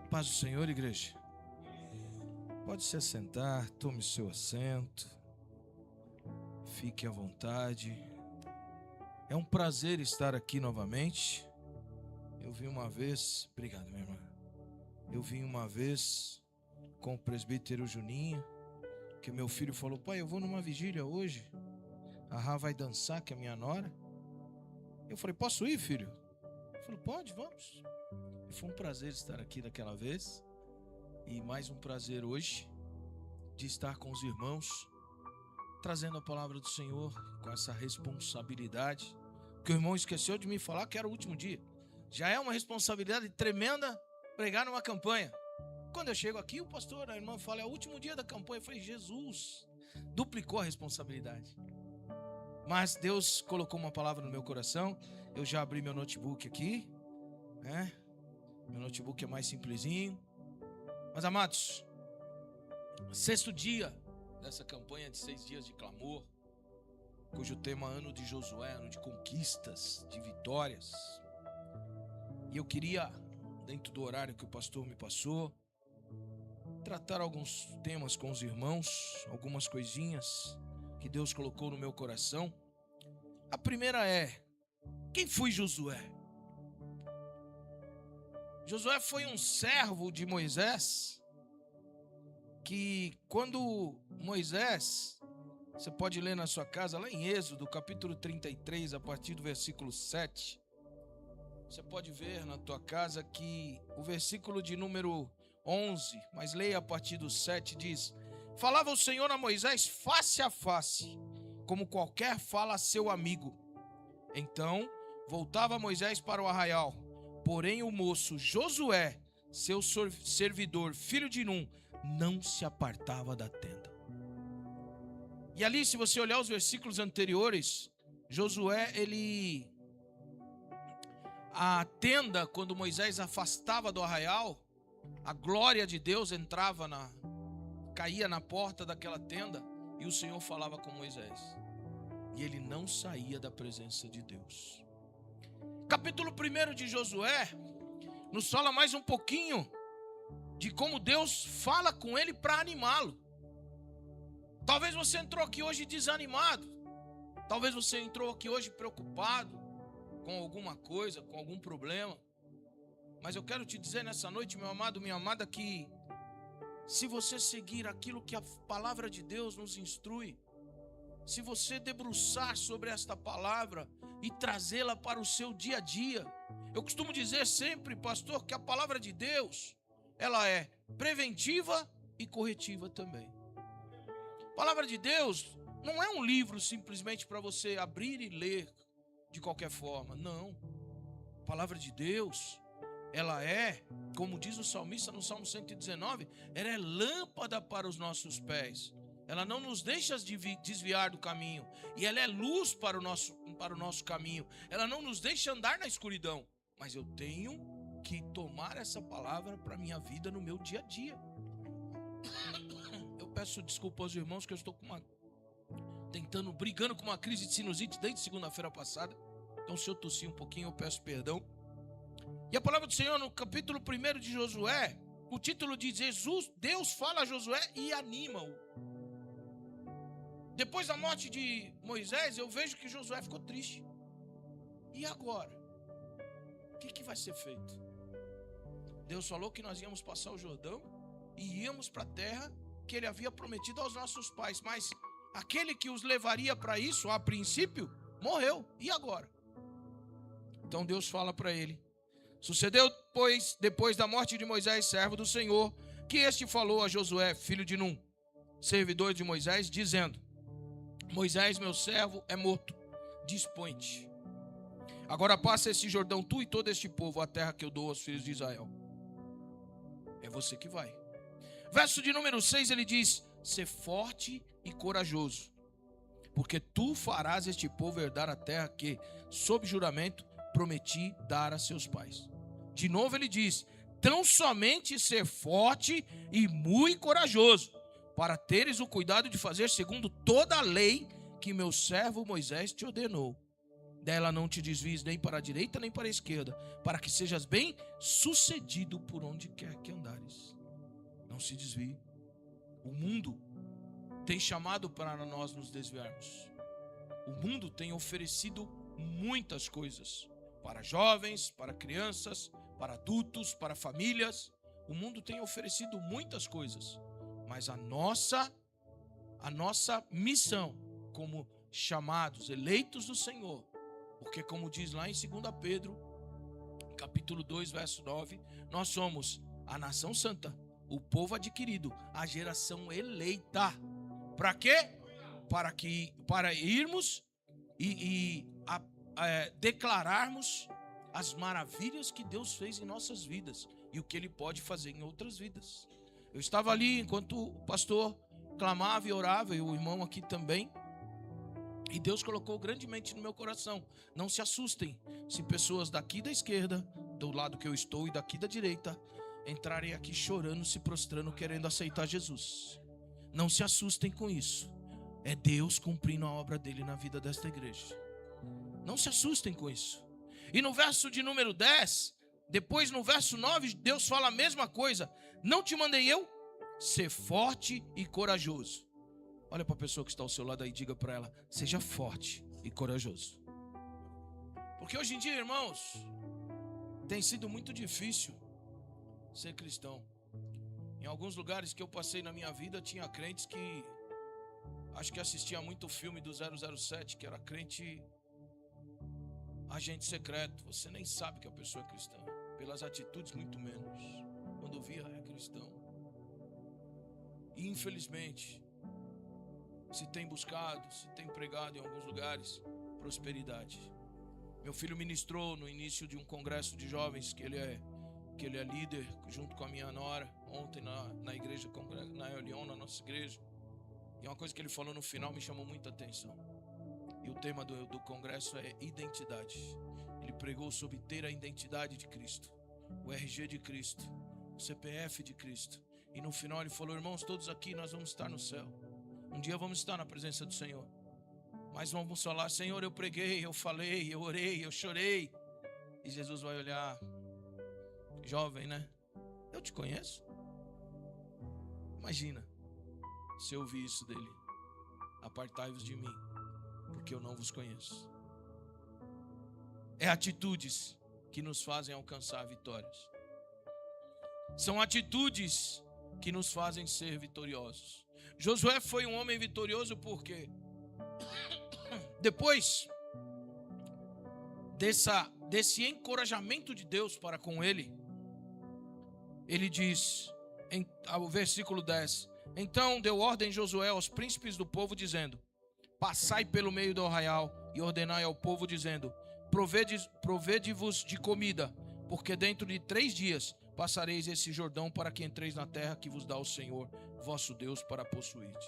Paz do Senhor, igreja. Pode se assentar, tome seu assento, fique à vontade. É um prazer estar aqui novamente. Eu vim uma vez, obrigado, minha irmã. Eu vim uma vez com o presbítero Juninho, que meu filho falou: pai, eu vou numa vigília hoje. A Rá vai dançar, que é a minha nora. Eu falei: posso ir, filho? Ele falou: pode, vamos. E foi um prazer estar aqui daquela vez. E mais um prazer hoje de estar com os irmãos, trazendo a palavra do Senhor com essa responsabilidade. Que o irmão esqueceu de me falar que era o último dia. Já é uma responsabilidade tremenda pregar numa campanha. Quando eu chego aqui, o pastor, a irmã fala: é o último dia da campanha. Eu falei: Jesus, duplicou a responsabilidade. Mas Deus colocou uma palavra no meu coração. Eu já abri meu notebook aqui, né? Meu notebook é mais simplesinho. Mas, amados, sexto dia dessa campanha de 6 dias de clamor, cujo tema ano de Josué, ano de conquistas, de vitórias. E eu queria, dentro do horário que o pastor me passou, tratar alguns temas com os irmãos, algumas coisinhas que Deus colocou no meu coração. A primeira é: quem foi Josué? Josué foi um servo de Moisés, que quando Moisés, você pode ler na sua casa, lá em Êxodo, capítulo 33, a partir do versículo 7, você pode ver na tua casa que o versículo de número 11, mas leia a partir do 7, diz: falava o Senhor a Moisés face a face, como qualquer fala a seu amigo. Então voltava Moisés para o arraial. Porém o moço Josué, seu servidor, filho de Num, não se apartava da tenda. E ali, se você olhar os versículos anteriores, Josué, a tenda, quando Moisés afastava do arraial, a glória de Deus caía na porta daquela tenda, e o Senhor falava com Moisés. E ele não saía da presença de Deus. Capítulo 1 de Josué nos fala mais um pouquinho de como Deus fala com ele para animá-lo. Talvez você entrou aqui hoje desanimado. Talvez você entrou aqui hoje preocupado com alguma coisa, com algum problema. Mas eu quero te dizer nessa noite, meu amado, minha amada, que se você seguir aquilo que a palavra de Deus nos instrui, se você debruçar sobre esta palavra e trazê-la para o seu dia a dia. Eu costumo dizer sempre, pastor, que a palavra de Deus, ela é preventiva e corretiva também. A palavra de Deus não é um livro simplesmente para você abrir e ler de qualquer forma, não. A palavra de Deus, ela é, como diz o salmista no Salmo 119, ela é lâmpada para os nossos pés. Ela não nos deixa desviar do caminho. E ela é luz para o nosso caminho. Ela não nos deixa andar na escuridão. Mas eu tenho que tomar essa palavra para a minha vida no meu dia a dia. Eu peço desculpa aos irmãos que eu estou brigando com uma crise de sinusite desde segunda-feira passada. Então se eu tossir um pouquinho eu peço perdão. E a palavra do Senhor no capítulo 1 de Josué, o título diz: Deus fala a Josué e anima-o. Depois da morte de Moisés, eu vejo que Josué ficou triste. E agora? O que vai ser feito? Deus falou que nós íamos passar o Jordão e íamos para a terra que ele havia prometido aos nossos pais. Mas aquele que os levaria para isso, a princípio, morreu. E agora? Então Deus fala para ele: sucedeu, pois, depois da morte de Moisés, servo do Senhor, que este falou a Josué, filho de Num, servidor de Moisés, dizendo: Moisés, meu servo, é morto. Dispõe-te. Agora passa esse Jordão, tu e todo este povo, a terra que eu dou aos filhos de Israel. É você que vai. Verso de número 6, ele diz: sê forte e corajoso, porque tu farás este povo herdar a terra que, sob juramento, prometi dar a seus pais. De novo ele diz: tão somente ser forte e muito corajoso, para teres o cuidado de fazer segundo toda a lei que meu servo Moisés te ordenou. Dela não te desvies nem para a direita nem para a esquerda, para que sejas bem sucedido por onde quer que andares. Não se desvie. O mundo tem chamado para nós nos desviarmos. O mundo tem oferecido muitas coisas para jovens, para crianças, para adultos, para famílias. O mundo tem oferecido muitas coisas, mas a nossa missão como chamados, eleitos do Senhor, porque como diz lá em 2 Pedro, capítulo 2, verso 9, nós somos a nação santa, o povo adquirido, a geração eleita. Para quê? Para irmos e declararmos as maravilhas que Deus fez em nossas vidas e o que Ele pode fazer em outras vidas. Eu estava ali enquanto o pastor clamava e orava, e o irmão aqui também, e Deus colocou grandemente no meu coração: não se assustem se pessoas daqui da esquerda, do lado que eu estou, e daqui da direita, entrarem aqui chorando, se prostrando, querendo aceitar Jesus. Não se assustem com isso. É Deus cumprindo a obra dele na vida desta igreja. Não se assustem com isso. E no verso de número 10, depois no verso 9, Deus fala a mesma coisa: não te mandei eu? Ser forte e corajoso. Olha para a pessoa que está ao seu lado aí e diga para ela: seja forte e corajoso. Porque hoje em dia, irmãos, tem sido muito difícil ser cristão. Em alguns lugares que eu passei na minha vida, tinha crentes que acho que assistia muito o filme do 007, que era crente agente secreto. Você nem sabe que a pessoa é cristã, pelas atitudes muito menos. Quando via, é cristão. E infelizmente se tem buscado, se tem pregado em alguns lugares prosperidade. Meu filho ministrou no início de um congresso de jovens que ele é líder, junto com a minha nora, ontem na igreja, na Elion, na nossa igreja. E uma coisa que ele falou no final me chamou muita atenção. E o tema do congresso é identidade. Ele pregou sobre ter a identidade de Cristo, o RG de Cristo, o CPF de Cristo. E no final ele falou: irmãos, todos aqui nós vamos estar no céu. Um dia vamos estar na presença do Senhor. Mas vamos falar: Senhor, eu preguei, eu falei, eu orei, eu chorei. E Jesus vai olhar: jovem, né? Eu te conheço. Imagina se eu ouvir isso dele: apartai-vos de mim, porque eu não vos conheço. É atitudes que nos fazem alcançar vitórias. São atitudes que nos fazem ser vitoriosos. Josué foi um homem vitorioso porque depois desse encorajamento de Deus para com ele, ele diz, o versículo 10: então deu ordem Josué aos príncipes do povo, dizendo: passai pelo meio do arraial e ordenai ao povo, dizendo: provede-vos de comida, porque dentro de 3 dias passareis esse Jordão, para que entreis na terra que vos dá o Senhor vosso Deus para possuirdes.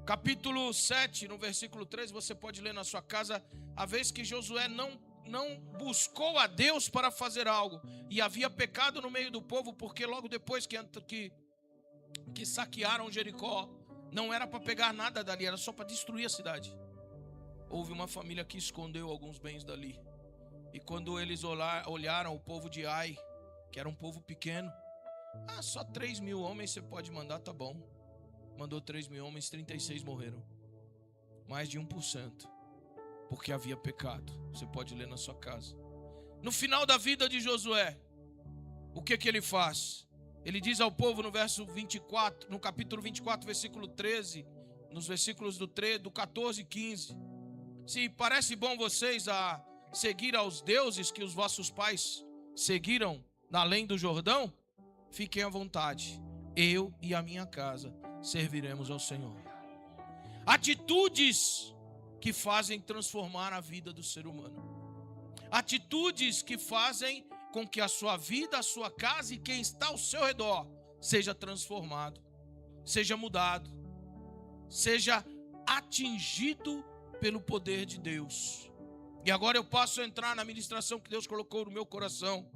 Capítulo 7, no versículo 13, você pode ler na sua casa a vez que Josué não buscou a Deus para fazer algo, e havia pecado no meio do povo, porque logo depois que saquearam Jericó, não era para pegar nada dali, era só para destruir a cidade. Houve uma família que escondeu alguns bens dali, e quando eles olharam o povo de Ai, que era um povo pequeno: só 3.000 homens você pode mandar, tá bom. Mandou 3.000 homens, 36 morreram. Mais de 1%. Porque havia pecado. Você pode ler na sua casa. No final da vida de Josué, o que ele faz? Ele diz ao povo no verso 24, no capítulo 24, versículo 13, nos versículos do 14 e 15: se parece bom vocês a seguir aos deuses que os vossos pais seguiram na além do Jordão, fiquem à vontade. Eu e a minha casa serviremos ao Senhor. Atitudes que fazem transformar a vida do ser humano. Atitudes que fazem com que a sua vida, a sua casa e quem está ao seu redor seja transformado, seja mudado, seja atingido pelo poder de Deus. E agora eu passo a entrar na ministração que Deus colocou no meu coração,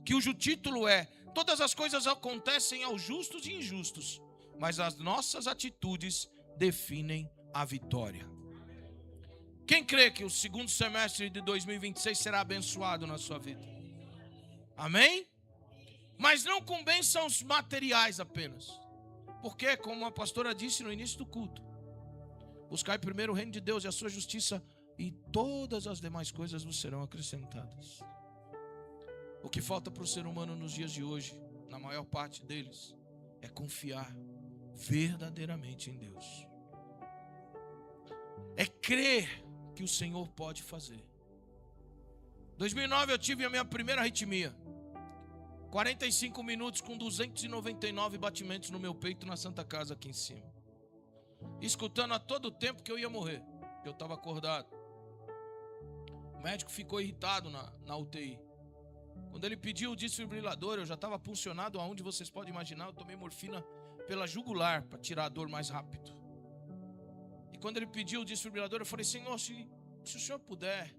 que o título é: todas as coisas acontecem aos justos e injustos, mas as nossas atitudes definem a vitória. Quem crê que o segundo semestre de 2026 será abençoado na sua vida? Amém? Mas não com bênçãos materiais apenas. Porque, como a pastora disse no início do culto, buscai primeiro o reino de Deus e a sua justiça, e todas as demais coisas vos serão acrescentadas. O que falta para o ser humano nos dias de hoje, na maior parte deles, é confiar verdadeiramente em Deus. É crer que o Senhor pode fazer. 2009 eu tive a minha primeira arritmia. 45 minutos com 299 batimentos no meu peito na Santa Casa aqui em cima. Escutando a todo tempo que eu ia morrer, que eu estava acordado. O médico ficou irritado na UTI. Quando ele pediu o desfibrilador, eu já estava puncionado aonde vocês podem imaginar. Eu tomei morfina pela jugular para tirar a dor mais rápido. E quando ele pediu o desfibrilador, eu falei: Senhor, se o Senhor puder,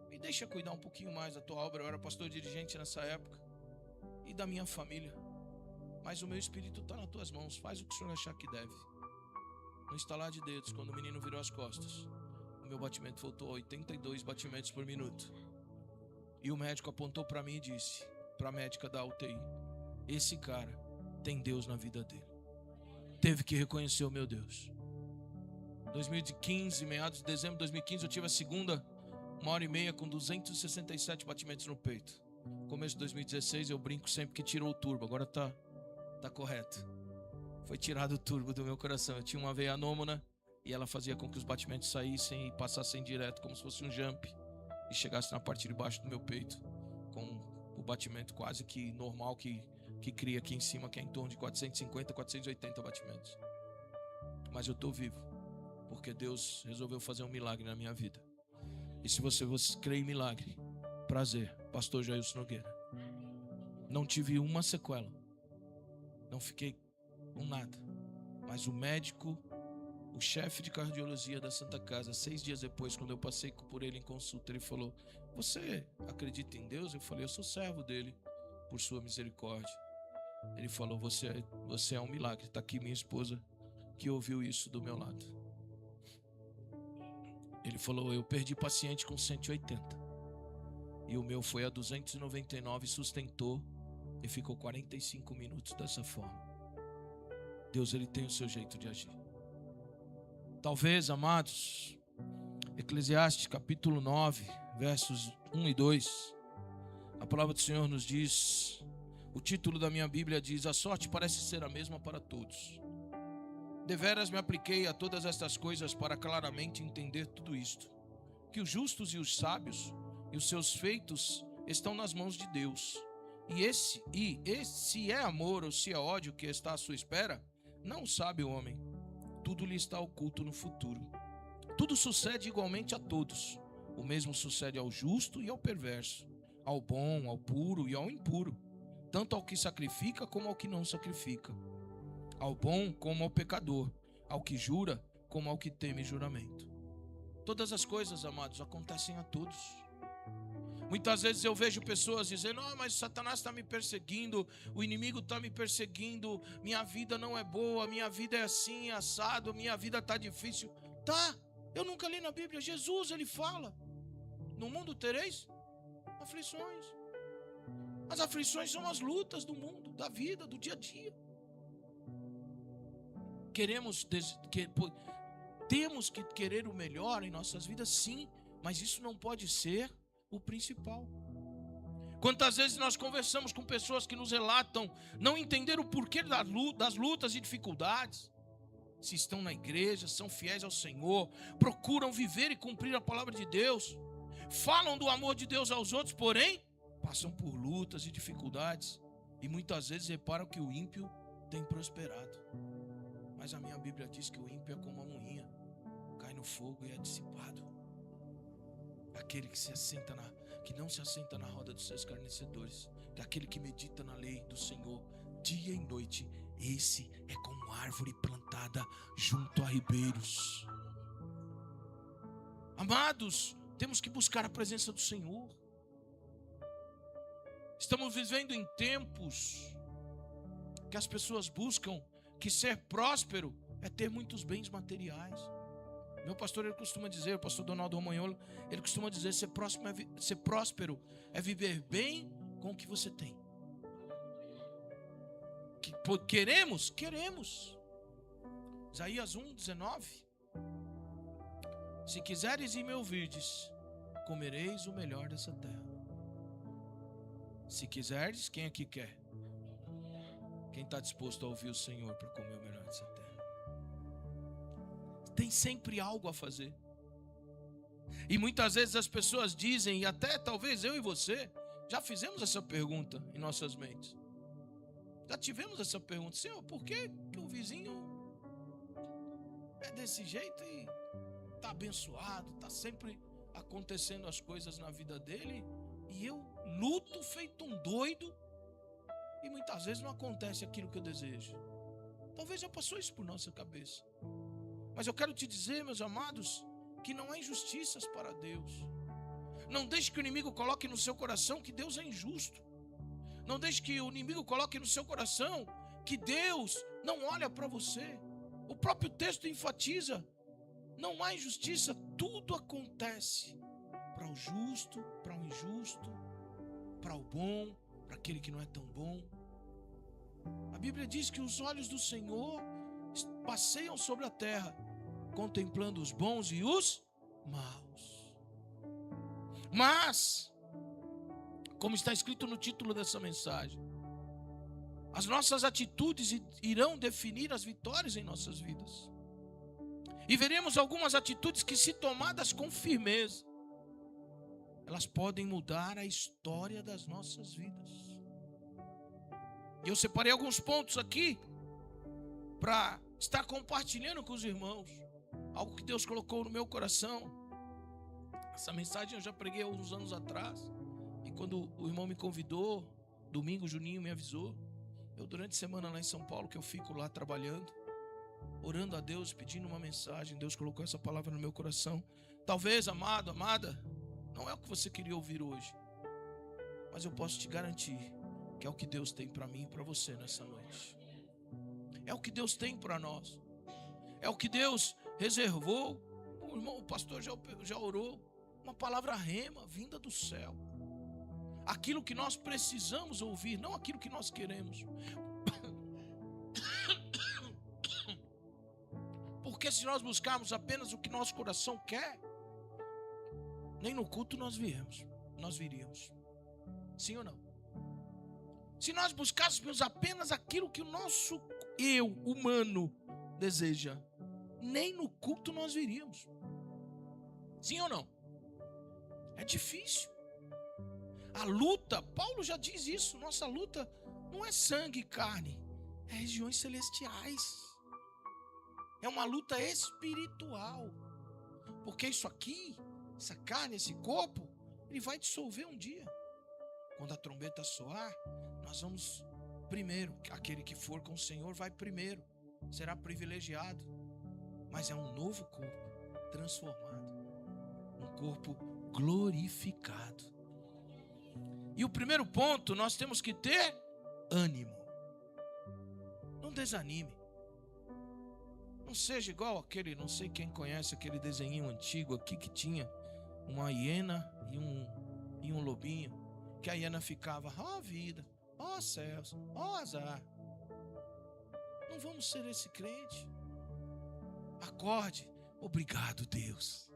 me deixa cuidar um pouquinho mais da tua obra. Eu era pastor dirigente nessa época. E da minha família. Mas o meu espírito está nas tuas mãos. Faz o que o Senhor achar que deve. No estalar de dedos, quando o menino virou as costas, o meu batimento voltou a 82 batimentos por minuto. E o médico apontou para mim e disse, para a médica da UTI: esse cara tem Deus na vida dele. Teve que reconhecer o meu Deus. 2015, meados de dezembro de 2015, eu tive a segunda 1h30 com 267 batimentos no peito. Começo de 2016 eu brinco sempre que tirou o turbo. Agora tá correto. Foi tirado o turbo do meu coração. Eu tinha uma veia anômala e ela fazia com que os batimentos saíssem e passassem direto, como se fosse um jump, e chegasse na parte de baixo do meu peito, com o batimento quase que normal que cria aqui em cima, que é em torno de 450, 480 batimentos. Mas eu estou vivo, porque Deus resolveu fazer um milagre na minha vida. E se você crê em milagre, prazer, pastor Jailson Nogueira. Não tive uma sequela. Não fiquei com nada. Mas o médico, o chefe de cardiologia da Santa Casa, 6 dias depois, quando eu passei por ele em consulta, ele falou: você acredita em Deus? Eu falei: eu sou servo dele, por sua misericórdia. Ele falou: você é um milagre. Está aqui minha esposa, que ouviu isso do meu lado. Ele falou: eu perdi paciente com 180. E o meu foi a 299, sustentou e ficou 45 minutos dessa forma. Deus, ele tem o seu jeito de agir. Talvez, amados, Eclesiastes capítulo 9, versos 1 e 2, a palavra do Senhor nos diz, o título da minha Bíblia diz: a sorte parece ser a mesma para todos. Deveras me apliquei a todas estas coisas para claramente entender tudo isto, que os justos e os sábios e os seus feitos estão nas mãos de Deus. E se é amor ou se é ódio que está à sua espera, não sabe o homem. Tudo lhe está oculto no futuro. Tudo sucede igualmente a todos. O mesmo sucede ao justo e ao perverso, ao bom, ao puro e ao impuro, tanto ao que sacrifica como ao que não sacrifica, ao bom como ao pecador, ao que jura como ao que teme juramento. Todas as coisas, amados, acontecem a todos. Muitas vezes eu vejo pessoas dizendo: mas Satanás está me perseguindo, o inimigo está me perseguindo, minha vida não é boa, minha vida é assim, assado, minha vida está difícil. Tá, eu nunca li na Bíblia. Jesus, ele fala: no mundo tereis aflições. As aflições são as lutas do mundo, da vida, do dia a dia. Temos que querer o melhor em nossas vidas, sim, mas isso não pode ser o principal. Quantas vezes nós conversamos com pessoas que nos relatam não entender o porquê das lutas e dificuldades, se estão na igreja, são fiéis ao Senhor, procuram viver e cumprir a palavra de Deus, falam do amor de Deus aos outros, porém passam por lutas e dificuldades, e muitas vezes reparam que o ímpio tem prosperado. Mas a minha Bíblia diz que o ímpio é como a moinha, cai no fogo e é dissipado. Aquele que não se assenta na roda dos seus escarnecedores, daquele que medita na lei do Senhor dia e noite, esse é como árvore plantada junto a ribeiros. Amados, temos que buscar a presença do Senhor. Estamos vivendo em tempos que as pessoas buscam que ser próspero é ter muitos bens materiais. Meu pastor, ele costuma dizer, o pastor Donaldo Romagnolo, ele costuma dizer, ser próspero é viver bem com o que você tem. Queremos? Queremos. Isaías 1:19. Se quiseres e me ouvirdes, comereis o melhor dessa terra. Se quiseres, quem aqui quer? Quem está disposto a ouvir o Senhor para comer o melhor dessa terra? Tem sempre algo a fazer. E muitas vezes as pessoas dizem, e até talvez eu e você, já fizemos essa pergunta em nossas mentes. Já tivemos essa pergunta: Senhor, por que o vizinho é desse jeito e está abençoado, está sempre acontecendo as coisas na vida dele, e eu luto feito um doido, e muitas vezes não acontece aquilo que eu desejo? Talvez já passou isso por nossa cabeça. Mas eu quero te dizer, meus amados, que não há injustiças para Deus. Não deixe que o inimigo coloque no seu coração que Deus é injusto. Não deixe que o inimigo coloque no seu coração que Deus não olha para você. O próprio texto enfatiza: não há injustiça, tudo acontece para o justo, para o injusto, para o bom, para aquele que não é tão bom. A Bíblia diz que os olhos do Senhor passeiam sobre a terra, contemplando os bons e os maus. Mas, como está escrito no título dessa mensagem, as nossas atitudes irão definir as vitórias em nossas vidas. E veremos algumas atitudes que, se tomadas com firmeza, elas podem mudar a história das nossas vidas. E eu separei alguns pontos aqui para estar compartilhando com os irmãos. Algo que Deus colocou no meu coração. Essa mensagem eu já preguei há uns anos atrás. E quando o irmão me convidou, domingo o Juninho me avisou. Eu, durante a semana lá em São Paulo, que eu fico lá trabalhando, orando a Deus, pedindo uma mensagem, Deus colocou essa palavra no meu coração. Talvez, amado, amada, não é o que você queria ouvir hoje, mas eu posso te garantir que é o que Deus tem para mim e para você nessa noite. É o que Deus tem para nós. É o que Deus reservou. O irmão, o pastor já orou. Uma palavra rema, vinda do céu. Aquilo que nós precisamos ouvir, não aquilo que nós queremos. Porque se nós buscarmos apenas o que nosso coração quer, nem no culto nós viríamos. Sim ou não? Se nós buscássemos apenas aquilo que o nosso eu humano deseja, nem no culto nós viríamos. Sim ou não? É difícil. A luta, Paulo já diz isso, nossa luta não é sangue e carne, é regiões celestiais. É uma luta espiritual. Porque isso aqui, essa carne, esse corpo, ele vai dissolver um dia. Quando a trombeta soar, nós vamos primeiro. Aquele que for com o Senhor vai primeiro. Será privilegiado. Mas é um novo corpo, transformado. Um corpo glorificado. E o primeiro ponto, nós temos que ter ânimo. Não desanime. Não seja igual aquele, não sei quem conhece aquele desenho antigo aqui que tinha uma hiena e um lobinho. Que a hiena ficava, ó vida, ó céus, ó azar. Não vamos ser esse crente. Acorde, obrigado Deus.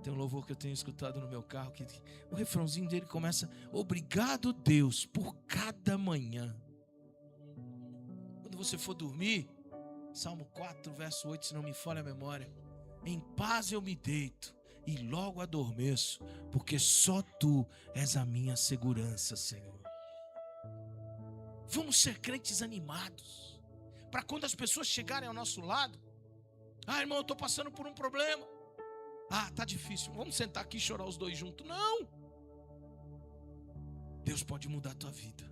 Tem um louvor que eu tenho escutado no meu carro, que o refrãozinho dele começa: obrigado Deus por cada manhã. Quando você for dormir, Salmo 4, verso 8, se não me falha a memória: em paz eu me deito e logo adormeço, porque só Tu és a minha segurança, Senhor. Vamos ser crentes animados, para quando as pessoas chegarem ao nosso lado: ah, irmão, eu estou passando por um problema. Ah, tá difícil, vamos sentar aqui e chorar os dois juntos. Não! Deus pode mudar a tua vida.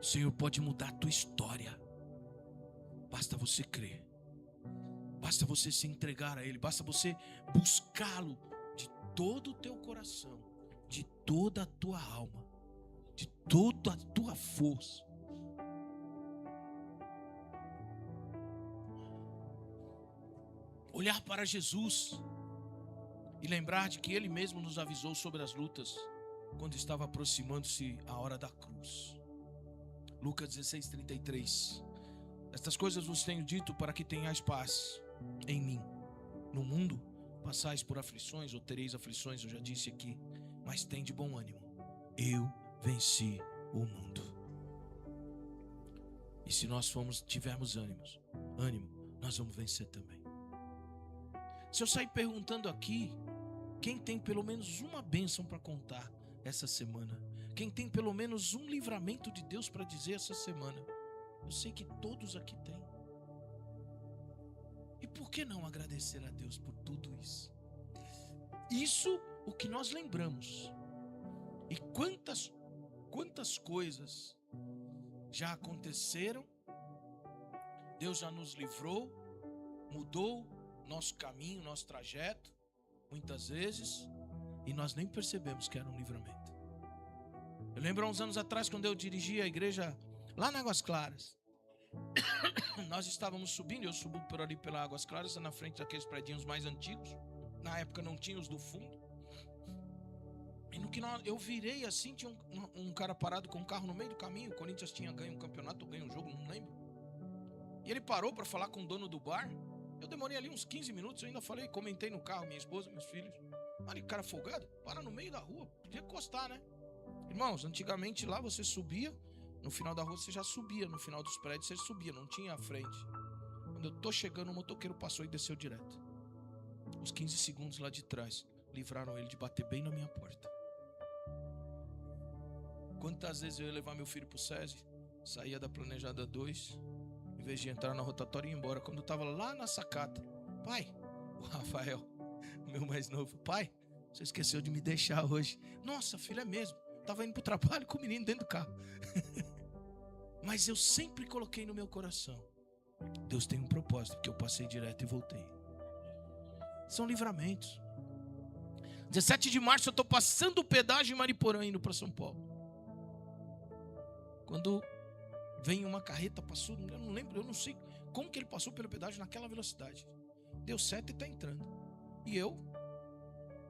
O Senhor pode mudar a tua história. Basta você crer. Basta você se entregar a Ele. Basta você buscá-lo de todo o teu coração, de toda a tua alma, de toda a tua força. Olhar para Jesus e lembrar de que Ele mesmo nos avisou sobre as lutas quando estava aproximando-se a hora da cruz. Lucas 16:33. Estas coisas vos tenho dito para que tenhais paz em mim. No mundo passais por aflições, ou tereis aflições, eu já disse aqui, mas tem de bom ânimo. Eu venci o mundo. E se nós tivermos ânimo, nós vamos vencer também. Se eu sair perguntando aqui, quem tem pelo menos uma bênção para contar essa semana? Quem tem pelo menos um livramento de Deus para dizer essa semana? Eu sei que todos aqui têm. E por que não agradecer a Deus por tudo isso? Isso o que nós lembramos. E quantas coisas já aconteceram, Deus já nos livrou, mudou nosso caminho, nosso trajeto, muitas vezes, e nós nem percebemos que era um livramento. Eu lembro há uns anos atrás, quando eu dirigia a igreja lá na Águas Claras, nós estávamos subindo, eu subi por ali pela Águas Claras, na frente daqueles predinhos mais antigos, na época não tinha os do fundo, e no que eu virei assim, tinha um cara parado com um carro no meio do caminho. O Corinthians tinha ganho um campeonato, ou ganho um jogo, não lembro, e ele parou para falar com o dono do bar. Eu demorei ali uns 15 minutos, eu ainda falei, comentei no carro, minha esposa, meus filhos. Olha que cara folgado, para no meio da rua, podia encostar, né? Irmãos, antigamente lá você subia, no final da rua você já subia, no final dos prédios você subia, não tinha a frente. Quando eu tô chegando, o motoqueiro passou e desceu direto. Os 15 segundos lá de trás livraram ele de bater bem na minha porta. Quantas vezes eu ia levar meu filho pro SESI, saía da planejada 2, em vez de entrar na rotatória e ir embora, quando eu tava lá na sacata, pai, o Rafael, meu mais novo, pai, você esqueceu de me deixar hoje. Nossa, filho, é mesmo, tava indo pro trabalho com o menino dentro do carro. Mas eu sempre coloquei no meu coração, Deus tem um propósito, porque eu passei direto e voltei. São livramentos. 17 de março eu estou passando o pedágio em Mariporã, indo para São Paulo. Quando vem uma carreta, passou, eu não lembro, eu não sei como que ele passou pelo pedágio naquela velocidade. Deu seta e está entrando. E eu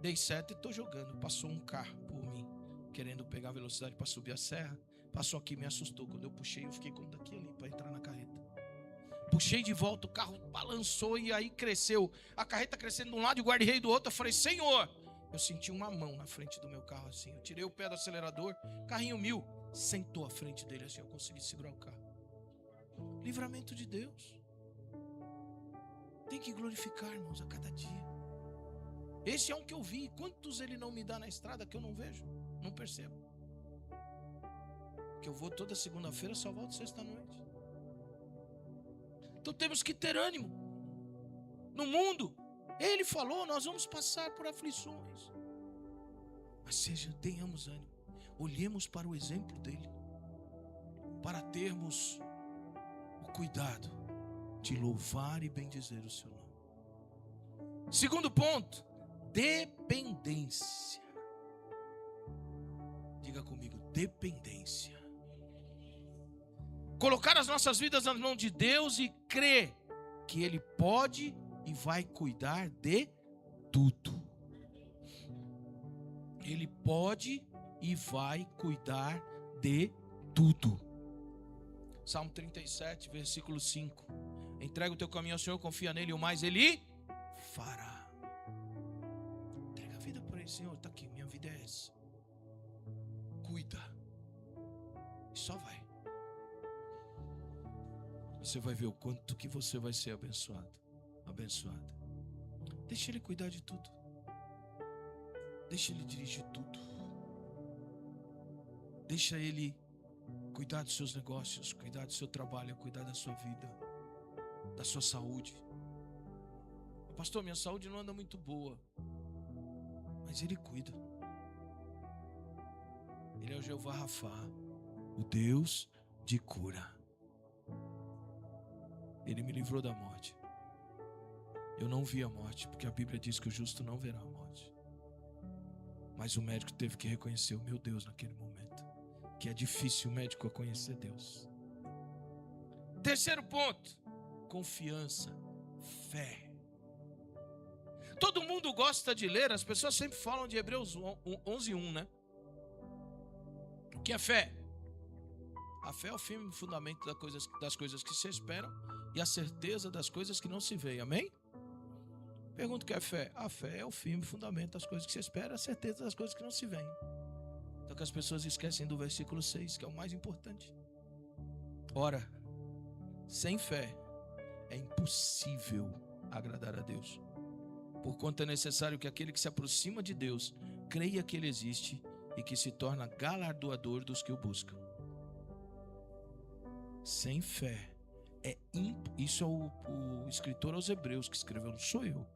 dei seta e estou jogando. Passou um carro por mim, querendo pegar a velocidade para subir a serra. Passou aqui, me assustou. Quando eu puxei, eu fiquei como daqui ali para entrar na carreta. Puxei de volta, o carro balançou e aí cresceu. A carreta crescendo de um lado e o guarda-rei do outro. Eu falei, Senhor! Eu senti uma mão na frente do meu carro assim. Eu tirei o pé do acelerador, carrinho 1000, sentou à frente dele assim. Eu consegui segurar o carro. Livramento de Deus. Tem que glorificar, irmãos, a cada dia. Esse é um que eu vi. Quantos ele não me dá na estrada que eu não vejo, não percebo? Que eu vou toda segunda-feira, só volto sexta-noite. Então temos que ter ânimo. No mundo, ele falou, nós vamos passar por aflições. Mas tenhamos ânimo. Olhemos para o exemplo dele, para termos o cuidado de louvar e bendizer o seu nome. Segundo ponto, dependência. Diga comigo, dependência. Colocar as nossas vidas nas mãos de Deus e crer que Ele pode e vai cuidar de tudo. Ele pode e vai cuidar de tudo. Salmo 37, versículo 5. Entrega o teu caminho ao Senhor, confia nele, o mais Ele fará. Entrega a vida para Ele, Senhor, está aqui, minha vida é essa. Cuida. E só vai. Você vai ver o quanto que você vai ser abençoado. Abençoada. Deixa Ele cuidar de tudo. Deixa Ele dirigir tudo. Deixa Ele cuidar dos seus negócios, cuidar do seu trabalho, cuidar da sua vida, da sua saúde. Pastor, minha saúde não anda muito boa. Mas Ele cuida. Ele é o Jeová Rafá, o Deus de cura. Ele me livrou da morte. Eu não vi a morte, porque a Bíblia diz que o justo não verá a morte. Mas o médico teve que reconhecer o meu Deus naquele momento. Que é difícil o médico conhecer Deus. Terceiro ponto, confiança, fé. Todo mundo gosta de ler, as pessoas sempre falam de Hebreus 11:1, né? O que é fé? A fé é o firme fundamento das coisas que se esperam e a certeza das coisas que não se veem, amém? Pergunta o que é fé? A fé é o firme fundamento das coisas que se esperam e a certeza das coisas que não se veem. Então que as pessoas esquecem do versículo 6, que é o mais importante. Ora, sem fé é impossível agradar a Deus. Porquanto é necessário que aquele que se aproxima de Deus creia que Ele existe e que se torna galardoador dos que o buscam. Sem fé isso é o escritor aos Hebreus que escreveu, não sou eu.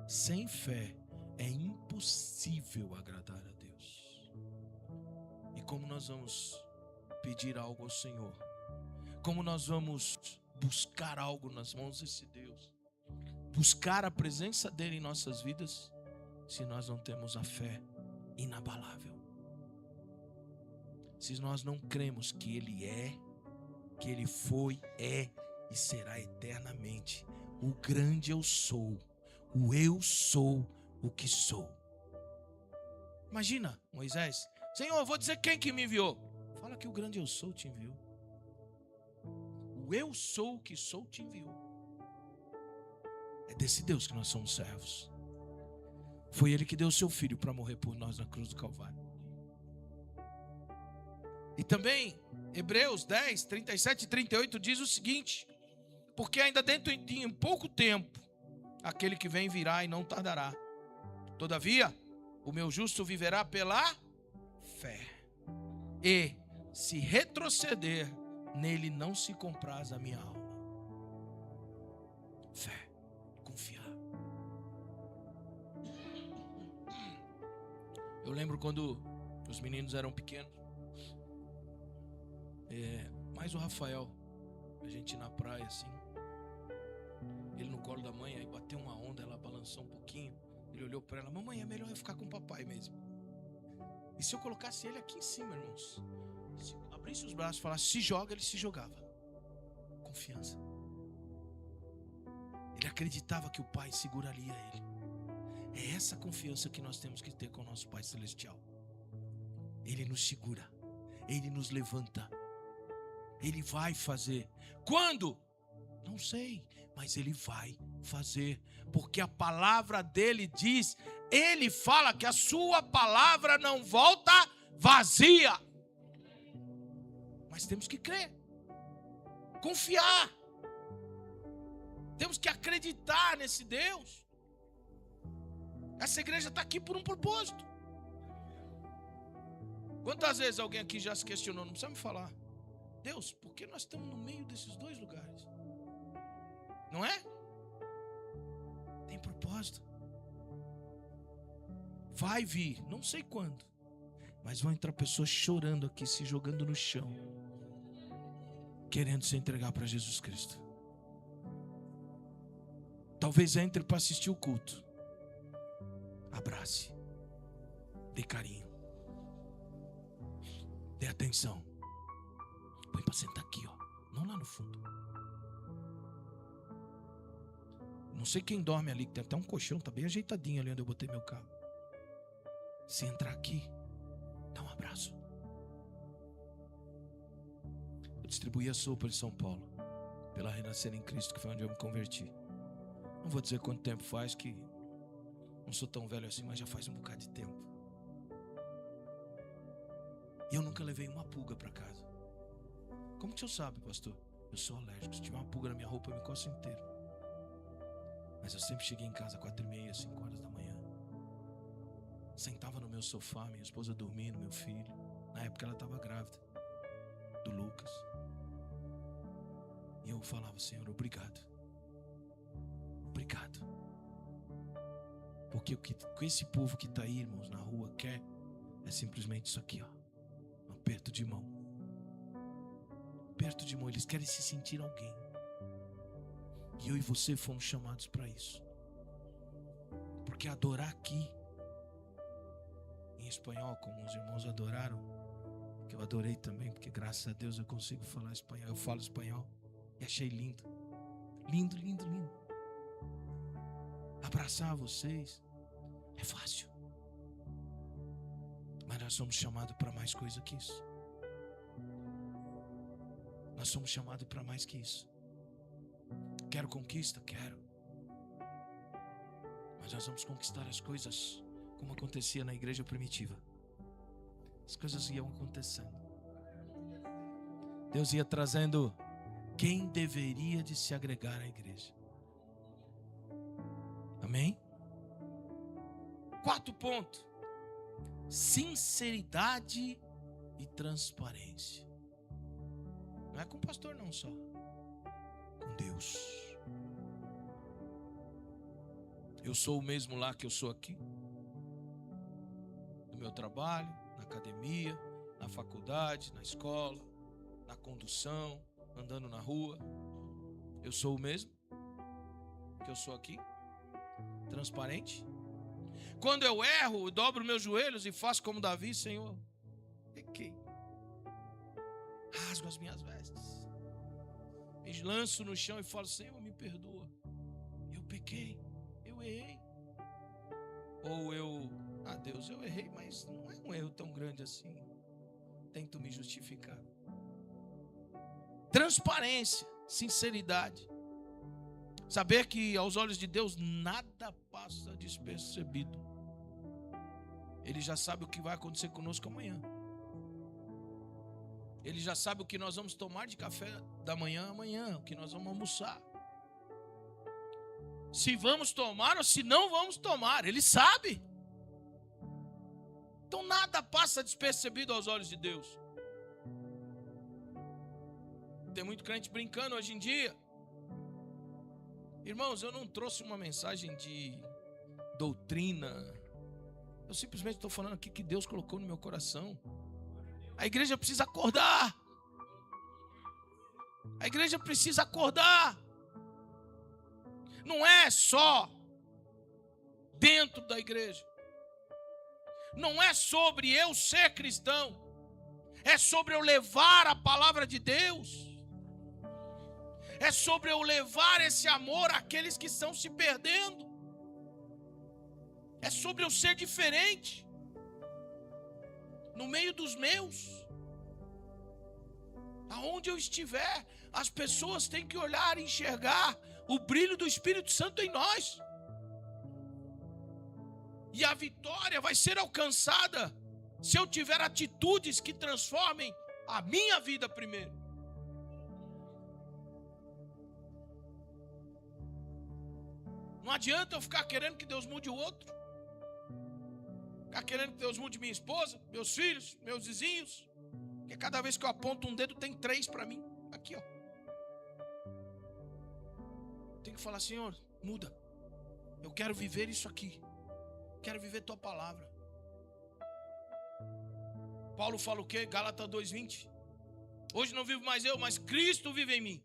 Sem fé é impossível agradar a Deus. E como nós vamos pedir algo ao Senhor? Como nós vamos buscar algo nas mãos desse Deus? Buscar a presença dele em nossas vidas, se nós não temos a fé inabalável. Se nós não cremos que Ele é, que Ele foi, é e será eternamente o grande eu sou o que sou. Imagina Moisés: Senhor, eu vou dizer quem que me enviou. Fala que o grande eu sou te enviou. O eu sou o que sou te enviou. É desse Deus que nós somos servos. Foi Ele que deu o seu Filho para morrer por nós na cruz do Calvário. E também Hebreus 10, 37 e 38 diz o seguinte: porque ainda dentro em pouco tempo aquele que vem virá e não tardará. Todavia, o meu justo viverá pela fé. E se retroceder, nele não se compraz a minha alma. Fé, confiar. Eu lembro quando os meninos eram pequenos, mais o Rafael, a gente na praia assim, ele no colo da mãe, aí bateu uma onda, ela balançou um pouquinho, ele olhou para ela: mamãe, é melhor eu ficar com o papai mesmo. E se eu colocasse ele aqui em cima, irmãos, se abrisse os braços e falasse se joga, ele se jogava. Confiança. Ele acreditava que o pai seguraria ele. É essa confiança que nós temos que ter com o nosso Pai Celestial. Ele nos segura, Ele nos levanta, Ele vai fazer. Quando? Não sei, mas Ele vai fazer, porque a palavra dele diz, Ele fala que a sua palavra não volta vazia. Mas temos que crer, confiar, temos que acreditar nesse Deus. Essa igreja está aqui por um propósito. Quantas vezes alguém aqui já se questionou? Não precisa me falar: Deus, por que nós estamos no meio desses dois lugares? Não é? Tem propósito. Vai vir, não sei quando, mas vão entrar pessoas chorando aqui, se jogando no chão, querendo se entregar para Jesus Cristo. Talvez entre para assistir o culto. Abrace, dê carinho, dê atenção. Põe para sentar aqui, ó, não lá no fundo. Não sei quem dorme ali, que tem até um colchão, tá bem ajeitadinho ali onde eu botei meu carro. Se entrar aqui, dá um abraço. Eu distribuí a sopa de São Paulo, pela Renascer em Cristo, que foi onde eu me converti. Não vou dizer quanto tempo faz, que não sou tão velho assim, mas já faz um bocado de tempo. E eu nunca levei uma pulga para casa. Como que o senhor sabe, pastor? Eu sou alérgico. Se tiver uma pulga na minha roupa, eu me coço inteiro. Mas eu sempre cheguei em casa 4h30, 5 horas da manhã. Sentava no meu sofá, minha esposa dormindo, meu filho. Na época ela estava grávida do Lucas. E eu falava: Senhor, obrigado. Obrigado. Porque o que esse povo que está aí, irmãos, na rua quer é simplesmente isso aqui, ó. Um aperto de mão. Aperto de mão. Eles querem se sentir alguém. E eu e você fomos chamados para isso. Porque adorar aqui, em espanhol, como os irmãos adoraram, que eu adorei também, porque graças a Deus eu consigo falar espanhol. Eu falo espanhol e achei lindo. Lindo, lindo, lindo. abraçar vocês. É fácil. Mas nós somos chamados para mais coisa que isso. Nós somos chamados para mais que isso. Quero conquista? Quero. Mas nós vamos conquistar as coisas como acontecia na igreja primitiva. As coisas iam acontecendo. Deus ia trazendo quem deveria de se agregar à igreja. Amém? 4 ponto. Sinceridade e transparência. Não é com o pastor não só. Com Deus. Eu sou o mesmo lá que eu sou aqui. No meu trabalho, na academia, na faculdade, na escola, na condução, andando na rua. Eu sou o mesmo que eu sou aqui. Transparente. Quando eu erro, eu dobro meus joelhos e faço como Davi: Senhor, pequei. Rasgo as minhas vestes. Me lanço no chão e falo: Senhor, me perdoa. Eu pequei. Eu errei. Ou Deus, eu errei, mas não é um erro tão grande assim. Tento me justificar. Transparência, sinceridade. Saber que aos olhos de Deus nada passa despercebido. Ele já sabe o que vai acontecer conosco amanhã. Ele já sabe o que nós vamos tomar de café da manhã amanhã, o que nós vamos almoçar. Se vamos tomar ou se não vamos tomar, Ele sabe. Então nada passa despercebido aos olhos de Deus. Tem muito crente brincando hoje em dia. Irmãos, eu não trouxe uma mensagem de doutrina. Eu simplesmente estou falando aqui que Deus colocou no meu coração. A igreja precisa acordar. A igreja precisa acordar. Não é só dentro da igreja. Não é sobre eu ser cristão. É sobre eu levar a palavra de Deus. É sobre eu levar esse amor àqueles que estão se perdendo. É sobre eu ser diferente no meio dos meus. Aonde eu estiver, as pessoas têm que olhar e enxergar o brilho do Espírito Santo em nós. E a vitória vai ser alcançada se eu tiver atitudes que transformem a minha vida primeiro. Não adianta eu ficar querendo que Deus mude o outro. Ficar querendo que Deus mude minha esposa, meus filhos, meus vizinhos. Porque cada vez que eu aponto um dedo tem 3 para mim. Aqui, ó. Tem que falar: Senhor, muda. Eu quero viver isso aqui. Quero viver tua palavra. Paulo fala o quê? Gálatas 2:20. Hoje não vivo mais eu, mas Cristo vive em mim.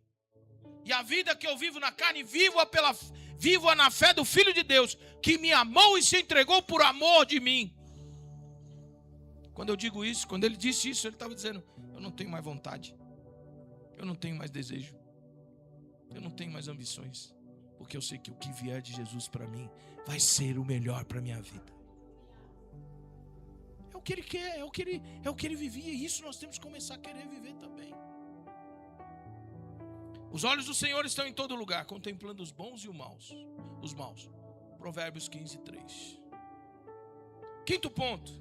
E a vida que eu vivo na carne, vivo-a na fé do Filho de Deus, que me amou e se entregou por amor de mim. Quando eu digo isso, quando ele disse isso, ele estava dizendo: eu não tenho mais vontade. Eu não tenho mais desejo. Eu não tenho mais ambições. Porque eu sei que o que vier de Jesus para mim vai ser o melhor para a minha vida. É o que ele quer, é o que ele vivia. E isso nós temos que começar a querer viver também. Os olhos do Senhor estão em todo lugar, contemplando os bons e os maus. Provérbios 15:3. Quinto ponto.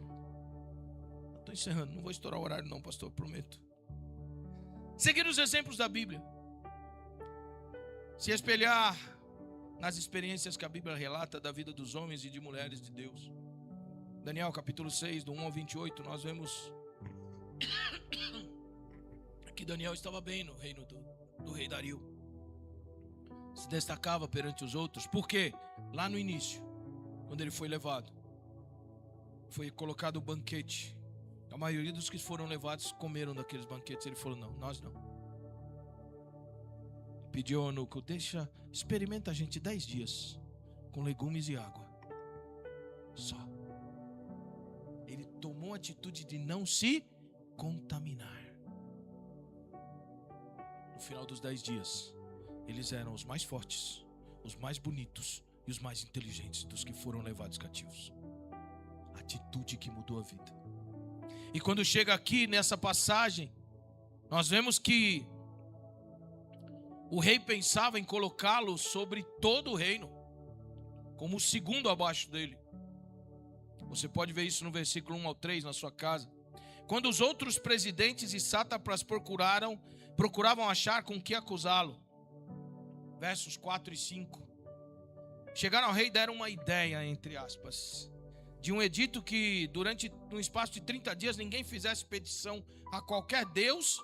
Estou encerrando, não vou estourar o horário não, pastor, prometo. Seguir os exemplos da Bíblia. Se espelhar nas experiências que a Bíblia relata da vida dos homens e de mulheres de Deus. Daniel capítulo 6, do 1 ao 28, nós vemos que Daniel estava bem no reino do rei Dario. Se destacava perante os outros. Por quê? Lá no início, quando ele foi levado, foi colocado o banquete. A maioria dos que foram levados comeram daqueles banquetes. Ele falou: não, nós não. Pediu ao eunuco: experimenta a gente 10 dias com legumes e água só. Ele tomou a atitude de não se contaminar. No final dos 10 dias, eles eram os mais fortes, os mais bonitos, e os mais inteligentes dos que foram levados cativos. Atitude que mudou a vida. E quando chega aqui nessa passagem, nós vemos que o rei pensava em colocá-lo sobre todo o reino, como o segundo abaixo dele. Você pode ver isso no versículo 1 ao 3 na sua casa. Quando os outros presidentes e sátrapas procuravam achar com que acusá-lo. Versos 4 e 5. Chegaram ao rei e deram uma ideia, entre aspas, de um edito que durante um espaço de 30 dias ninguém fizesse petição a qualquer deus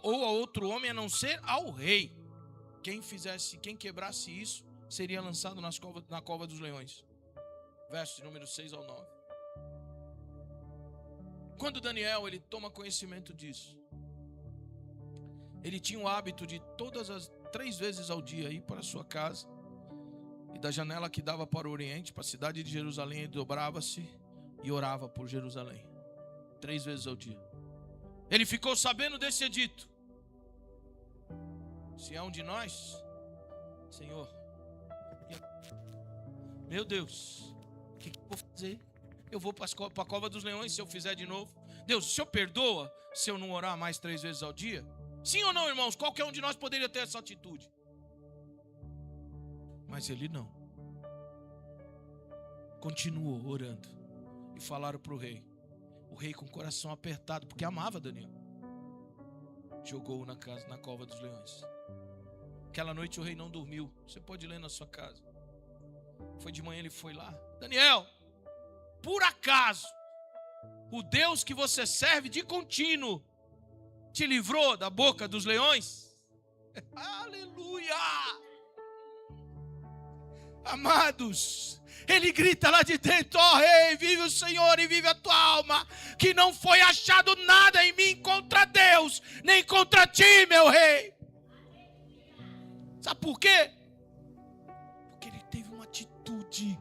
ou a outro homem a não ser ao rei. Quem quebrasse isso seria lançado na cova dos leões. Versos de número 6 ao 9. Quando Daniel ele toma conhecimento disso, ele tinha o hábito de todas as 3 vezes ao dia ir para a sua casa, e da janela que dava para o oriente, para a cidade de Jerusalém, ele dobrava-se e orava por Jerusalém 3 vezes ao dia. Ele ficou sabendo desse edito. Se é um de nós, Senhor, meu Deus, o que eu vou fazer? Eu vou para a cova dos leões se eu fizer de novo. Deus, o Senhor perdoa se eu não orar mais 3 vezes ao dia? Sim ou não, irmãos? Qualquer um de nós poderia ter essa atitude. Mas ele não. Continuou orando. E falaram para o rei. O rei com o coração apertado, porque amava Daniel, jogou-o na cova dos leões. Aquela noite o rei não dormiu. Você pode ler na sua casa. Foi de manhã, ele foi lá. Daniel, por acaso o Deus que você serve de contínuo te livrou da boca dos leões? Aleluia! Amados, ele grita lá de dentro: ó rei, vive o Senhor e vive a tua alma, que não foi achado nada em mim contra Deus, nem contra ti, meu rei. Sabe por quê? Porque ele teve uma atitude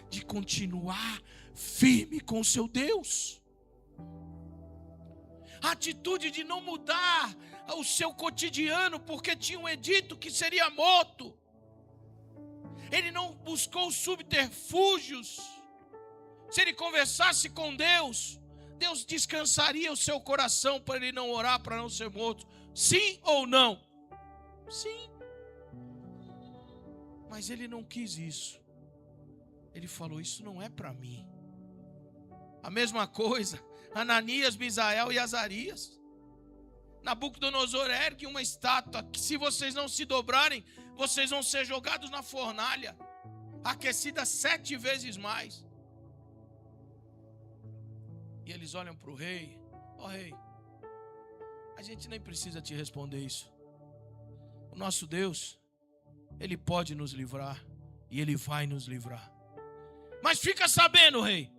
de continuar firme com o seu Deus. A atitude de não mudar o seu cotidiano porque tinha um edito que seria morto. Ele não buscou subterfúgios. Se ele conversasse com Deus, Deus descansaria o seu coração para ele não orar, para não ser morto. Sim ou não? Sim. Mas ele não quis isso. Ele falou: isso não é para mim. A mesma coisa, Ananias, Misael e Azarias. Nabucodonosor ergue uma estátua que, se vocês não se dobrarem, vocês vão ser jogados na fornalha, aquecida 7 vezes mais. E eles olham para o rei: ó rei, a gente nem precisa te responder isso. O nosso Deus, Ele pode nos livrar e Ele vai nos livrar. Mas fica sabendo, rei,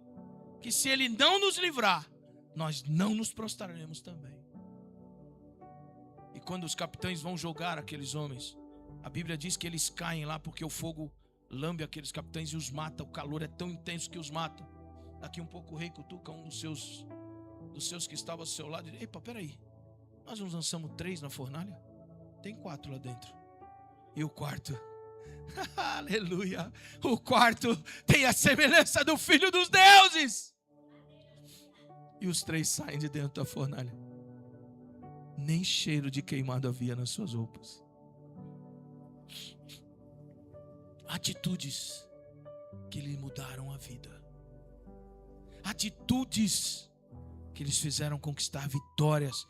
que se Ele não nos livrar, nós não nos prostraremos também. E quando os capitães vão jogar aqueles homens, a Bíblia diz que eles caem lá porque o fogo lambe aqueles capitães e os mata. O calor é tão intenso que os mata. Daqui um pouco o rei cutuca um dos seus que estava ao seu lado e diz: epa, peraí, nós não lançamos 3 na fornalha? Tem 4 lá dentro. E o quarto, aleluia, o quarto tem a semelhança do Filho dos Deuses. E os 3 saem de dentro da fornalha. Nem cheiro de queimado havia nas suas roupas. Atitudes que lhe mudaram a vida. Atitudes que lhes fizeram conquistar vitórias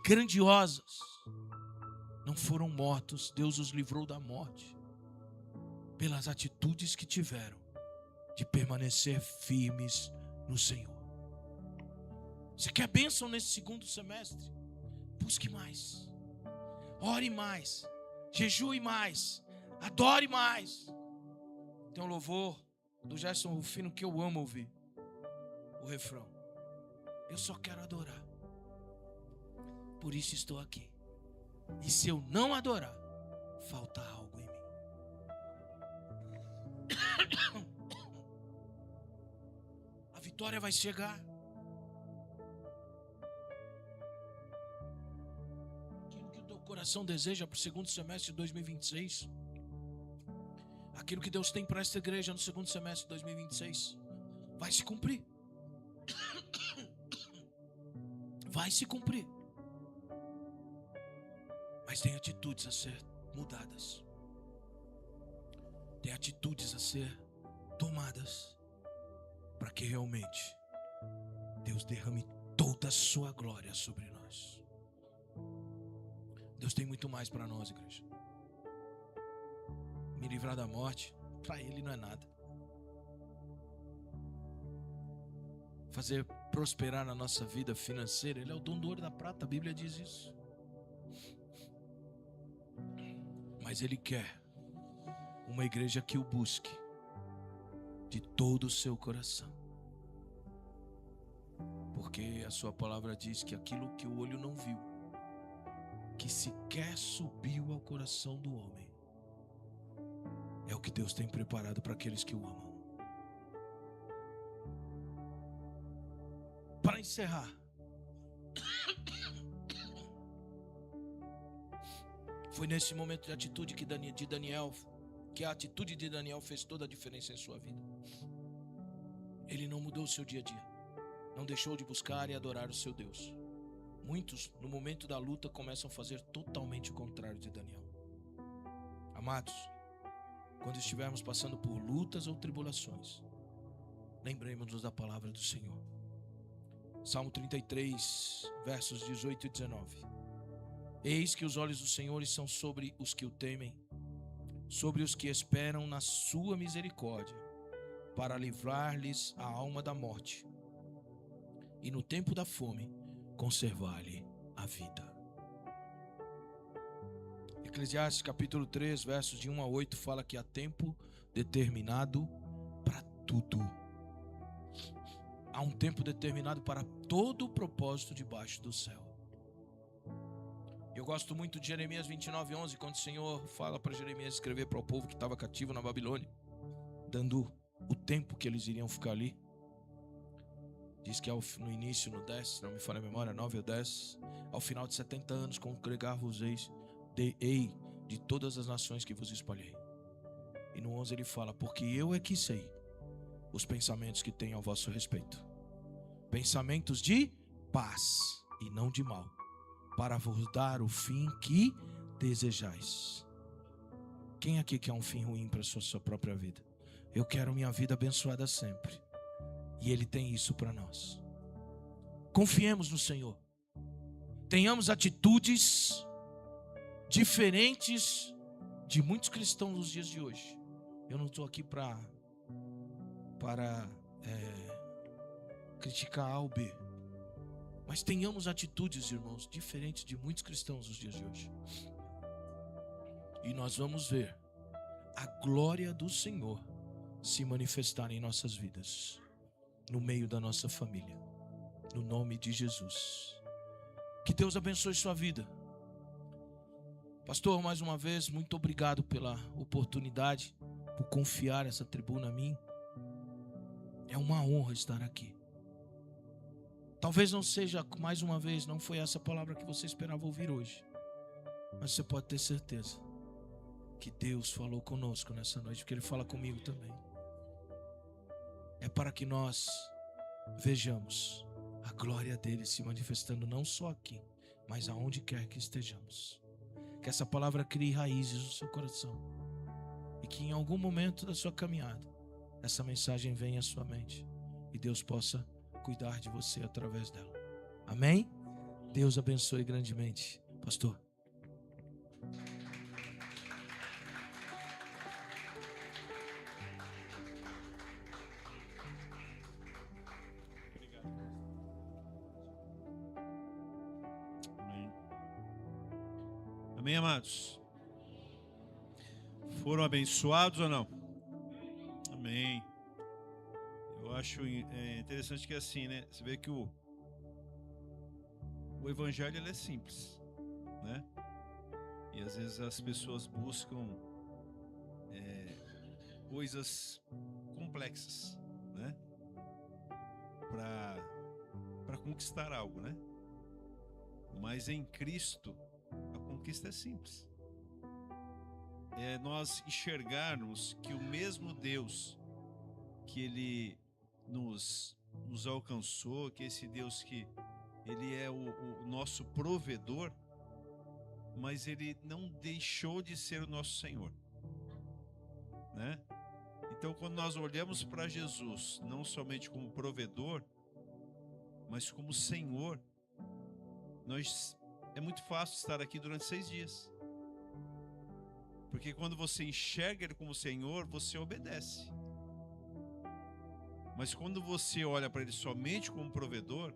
grandiosas. Não foram mortos, Deus os livrou da morte pelas atitudes que tiveram de permanecer firmes no Senhor. Você quer bênção nesse segundo semestre? Busque mais, ore mais, jejue mais, adore mais. Tem um louvor do Gerson Rufino que eu amo ouvir. O refrão: eu só quero adorar, por isso estou aqui. E se eu não adorar, falta algo em mim. A vitória vai chegar. Aquilo que o teu coração deseja para o segundo semestre de 2026. aquilo que Deus tem para esta igreja no segundo semestre de 2026 vai se cumprir. Vai se cumprir. Mas tem atitudes a ser mudadas. Tem atitudes a ser tomadas para que realmente Deus derrame toda a sua glória sobre nós. Deus tem muito mais para nós, igreja. Me livrar da morte, para Ele não é nada. Fazer prosperar na nossa vida financeira, Ele é o dono do ouro e da prata, a Bíblia diz isso. Mas Ele quer uma igreja que o busque de todo o seu coração. Porque a sua palavra diz que aquilo que o olho não viu, que sequer subiu ao coração do homem, é o que Deus tem preparado para aqueles que o amam. Para encerrar, foi nesse momento de atitude que a atitude de Daniel fez toda a diferença em sua vida. Ele não mudou o seu dia a dia, não deixou de buscar e adorar o seu Deus. Muitos, no momento da luta, começam a fazer totalmente o contrário de Daniel. Amados, quando estivermos passando por lutas ou tribulações, lembremos-nos da palavra do Senhor. Salmo 33, versos 18 e 19. Eis que os olhos do Senhor são sobre os que o temem, sobre os que esperam na sua misericórdia, para livrar-lhes a alma da morte, e no tempo da fome, conservar-lhe a vida. Eclesiastes capítulo 3, versos de 1 a 8, fala que há tempo determinado para tudo. Há um tempo determinado para todo o propósito debaixo do céu. Eu gosto muito de Jeremias 29, 11, quando o Senhor fala para Jeremias escrever para o povo que estava cativo na Babilônia, dando o tempo que eles iriam ficar ali. Diz que no início, no 10, se não me falha a memória, 9 ou 10, ao final de 70 anos, congregar-vos-eis de todas as nações que vos espalhei. E no 11 ele fala, porque eu é que sei os pensamentos que tenho ao vosso respeito, pensamentos de paz e não de mal, para vos dar o fim que desejais. Quem aqui quer um fim ruim para a sua própria vida? Eu quero minha vida abençoada sempre, e Ele tem isso para nós. Confiemos no Senhor, tenhamos atitudes diferentes de muitos cristãos nos dias de hoje. Eu não estou aqui para criticar A ou B, mas tenhamos atitudes, irmãos, diferentes de muitos cristãos nos dias de hoje, e nós vamos ver a glória do Senhor se manifestar em nossas vidas, no meio da nossa família, no nome de Jesus. Que Deus abençoe sua vida. Pastor, mais uma vez, muito obrigado pela oportunidade, por confiar essa tribuna a mim. É uma honra estar aqui. Talvez não seja, mais uma vez, não foi essa palavra que você esperava ouvir hoje, mas você pode ter certeza que Deus falou conosco nessa noite, porque Ele fala comigo também. É para que nós vejamos a glória dele se manifestando não só aqui, mas aonde quer que estejamos. Que essa palavra crie raízes no seu coração, e que em algum momento da sua caminhada essa mensagem venha à sua mente e Deus possa cuidar de você através dela. Amém? Deus abençoe grandemente. Pastor. Amém, amados? Foram abençoados ou não? Amém. Eu acho interessante que é assim, né? Você vê que o evangelho ele é simples, né? E às vezes as pessoas buscam coisas complexas, né? Para conquistar algo, né? Mas em Cristo a conquista é simples. é nós enxergarmos que o mesmo Deus que Ele nos alcançou, que esse Deus que Ele é o nosso provedor, mas Ele não deixou de ser o nosso Senhor, né? Então, quando nós olhamos para Jesus, não somente como provedor, mas como Senhor, é muito fácil estar aqui durante 6 dias. Porque quando você enxerga Ele como Senhor, você obedece. Mas quando você olha para Ele somente como provedor,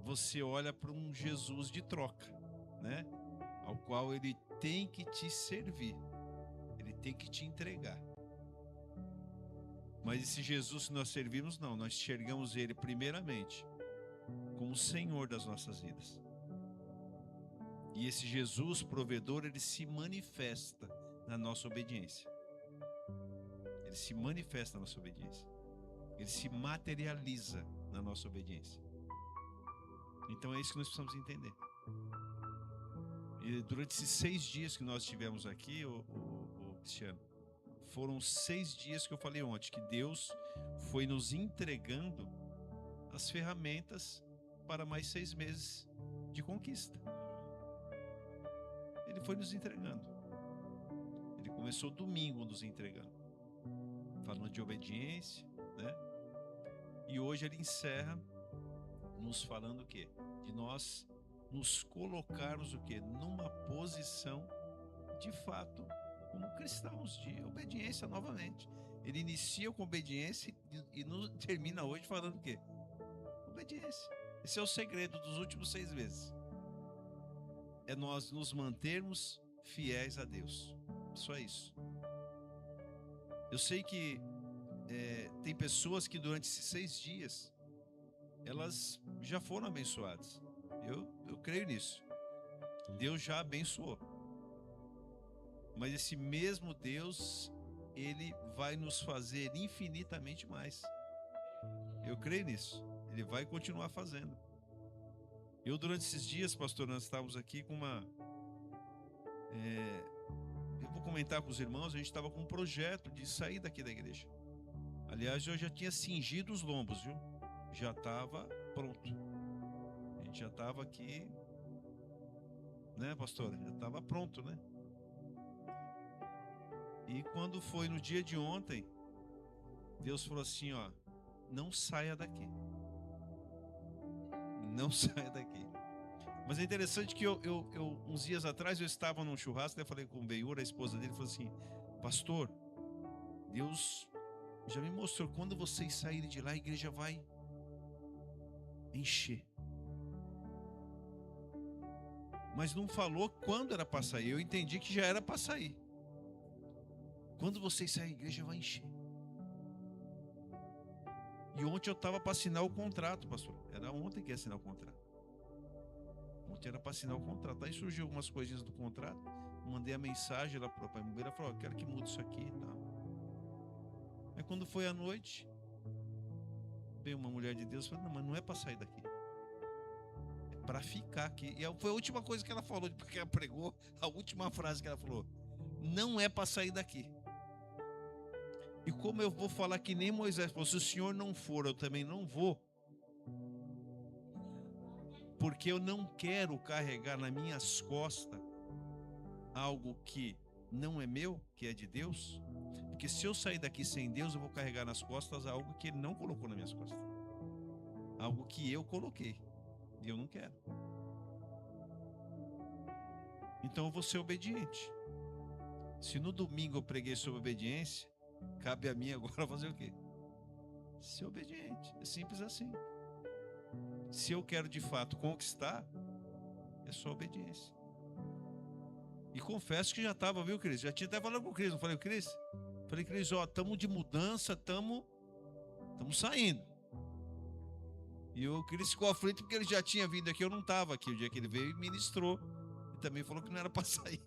você olha para um Jesus de troca, né? Ao qual Ele tem que te servir, Ele tem que te entregar. Mas esse Jesus que nós servimos, não, nós enxergamos Ele primeiramente como o Senhor das nossas vidas. E esse Jesus provedor, Ele se manifesta na nossa obediência. Ele se manifesta na nossa obediência. Ele se materializa na nossa obediência. Então é isso que nós precisamos entender. E durante esses 6 dias que nós estivemos aqui, o Cristiano, foram 6 dias que eu falei ontem, que Deus foi nos entregando as ferramentas para mais 6 meses de conquista. Ele foi nos entregando. Ele começou domingo nos entregando, falando de obediência, né? E hoje ele encerra nos falando o quê? De nós nos colocarmos o quê? Numa posição, de fato, como cristãos, de obediência novamente. Ele inicia com obediência e termina hoje falando o quê? Obediência. Esse é o segredo dos últimos 6 meses. É nós nos mantermos fiéis a Deus. Só isso. Eu sei que tem pessoas que durante esses 6 dias elas já foram abençoadas. Eu creio nisso. Deus já abençoou. Mas esse mesmo Deus, Ele vai nos fazer infinitamente mais. Eu creio nisso. Ele vai continuar fazendo. Eu, durante esses dias, pastor, nós estávamos aqui com eu vou comentar com os irmãos, a gente estava com um projeto de sair daqui da igreja. Aliás, eu já tinha cingido os lombos, viu? Já estava pronto. A gente já estava aqui, né, pastor? Já estava pronto, né? E quando foi no dia de ontem, Deus falou assim, ó, não saia daqui. Não saia daqui. Mas é interessante que eu uns dias atrás eu estava num churrasco, eu falei com o Beiur, a esposa dele, falou assim, pastor, Deus já me mostrou, quando vocês saírem de lá, a igreja vai encher. Mas não falou quando era para sair. Eu entendi que já era para sair. Quando vocês saírem, a igreja vai encher. E ontem eu estava para assinar o contrato, pastor. Era ontem que ia assinar o contrato. Ontem era para assinar o contrato. Aí surgiu algumas coisinhas do contrato. Mandei a mensagem lá para o pai Mumbeira. Falou, quero que mude isso aqui e tal. Aí quando foi à noite, veio uma mulher de Deus e falou, não, mas não é para sair daqui. É para ficar aqui. E foi a última coisa que ela falou, porque ela pregou, a última frase que ela falou. Não é para sair daqui. E como eu vou falar que nem Moisés falou, se o Senhor não for, eu também não vou. Porque eu não quero carregar nas minhas costas algo que não é meu, que é de Deus. Porque se eu sair daqui sem Deus, eu vou carregar nas costas algo que Ele não colocou nas minhas costas. Algo que eu coloquei. E eu não quero. Então eu vou ser obediente. Se no domingo eu preguei sobre obediência, cabe a mim agora fazer o quê? Ser obediente. É simples assim. Se eu quero de fato conquistar, é só obediência. E confesso que já estava, viu, Cris? Já tinha até falado com o Cris. Não falei, Cris? Falei, Cris, ó, estamos de mudança, estamos saindo. E o Cris ficou aflito porque ele já tinha vindo aqui, eu não estava aqui. O dia que ele veio e ministrou. E também falou que não era para sair.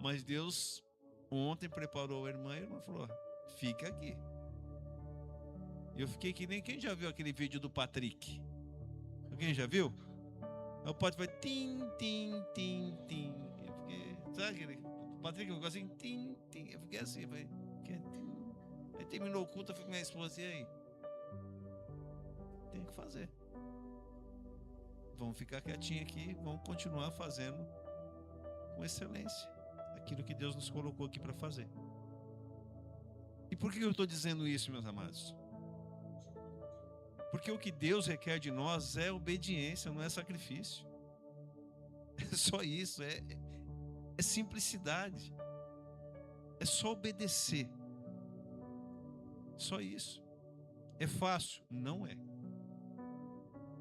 Mas Deus ontem preparou a irmã falou, fica aqui. Eu fiquei que nem quem já viu aquele vídeo do Patrick. Alguém já viu? Aí o Patrick vai tim, tim, tim, tim. Eu fiquei sabe aquele? Patrick, eu assim, tim, tim. Eu fiquei assim, falei, aí terminou o culto, eu fui com minha esposa, e aí? Tem que fazer. Vamos ficar quietinho aqui, vamos continuar fazendo com excelência aquilo que Deus nos colocou aqui para fazer. E por que eu estou dizendo isso, meus amados? Porque o que Deus requer de nós é obediência, não é sacrifício. É só isso, é simplicidade. É só obedecer. Só isso. É fácil? Não é.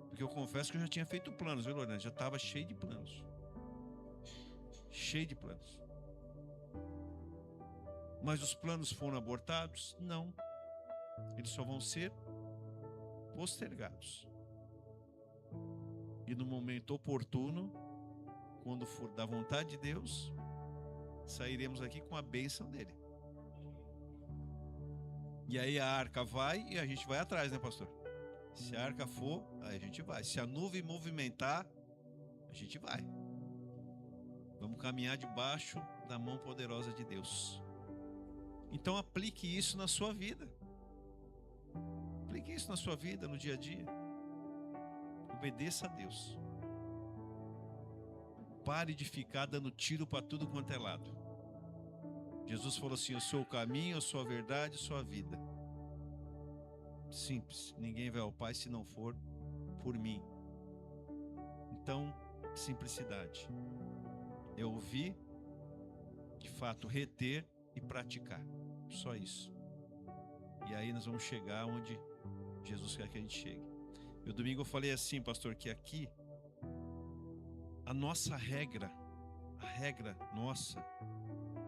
Porque eu confesso que eu já tinha feito planos, viu, Lorena? Já estava cheio de planos. Cheio de planos. Mas os planos foram abortados? Não. Eles só vão ser postergados. E no momento oportuno, quando for da vontade de Deus, sairemos aqui com a bênção dele. E aí a arca vai e a gente vai atrás, né, pastor? Se a arca for, aí a gente vai. Se a nuvem movimentar, a gente vai. Vamos caminhar debaixo da mão poderosa de Deus. Então aplique isso na sua vida. Aplique isso na sua vida, no dia a dia. Obedeça a Deus. Pare de ficar dando tiro para tudo quanto é lado. Jesus falou assim: eu sou o caminho, eu sou a verdade, eu sou a vida. Simples. Ninguém vai ao Pai se não for por mim. Então, simplicidade. É ouvir, de fato, reter e praticar. Só isso. E aí nós vamos chegar onde Jesus quer que a gente chegue. No domingo eu falei assim, pastor, que aqui a nossa regra, a regra nossa,